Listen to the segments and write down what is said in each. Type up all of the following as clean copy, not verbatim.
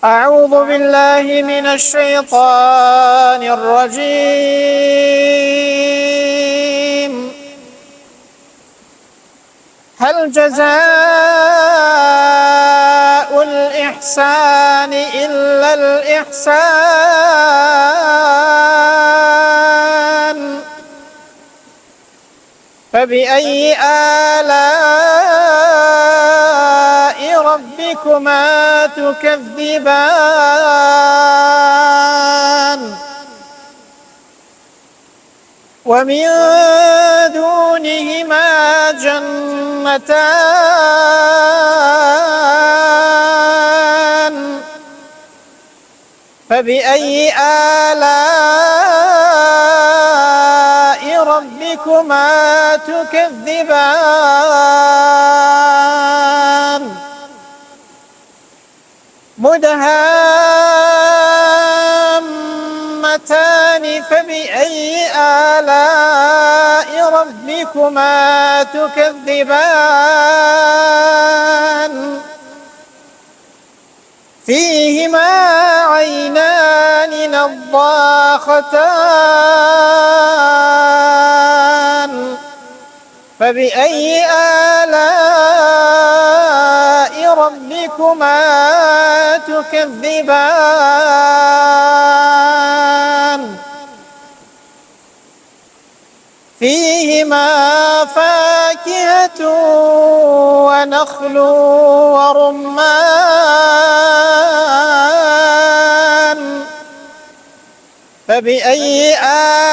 أعوذ بالله من الشيطان الرجيم. هل جزاء الإحسان إلا الإحسان؟ فبأي آلاء ربكما تكذبان؟ ومن دونهما جنتان، فبأي آلاء ربكما تكذبان؟ مدهامتان، فبأي آلاء ربكما تكذبان؟ فيهما عينان نضاختان، فبأي آلاء ربكما تكذبان؟ فيهما فاكهة ونخل ورمان، فبأي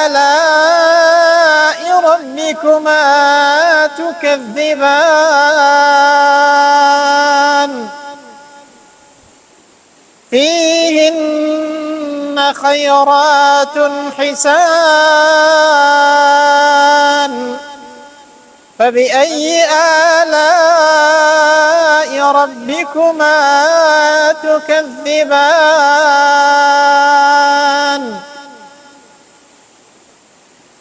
آلاء ربكما تكذبان؟ فيهن خيرات حسان، فبأي آلاء ربكما تكذبان؟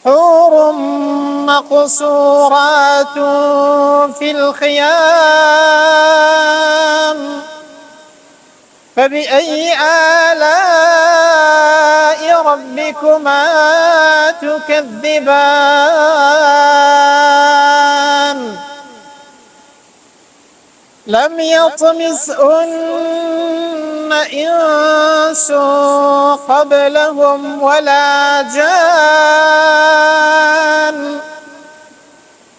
حور مقصورات في الخيام، فبأي آلاء ربكما تكذبان؟ لم يطمثهن إنس قبلهم ولا جان،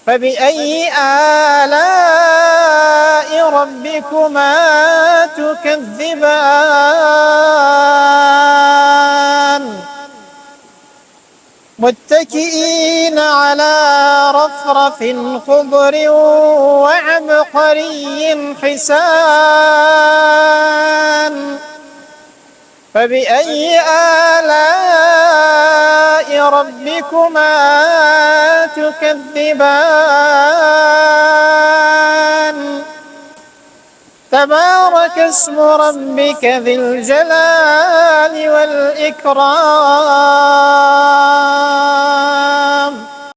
فبأي آلاء ربكما تكذبان؟ متكئين على رفرف خضر وعبقري حسان، فبأي آلاء ربكما تكذبان؟ تبارك اسم ربك ذي الجلال والإكرام.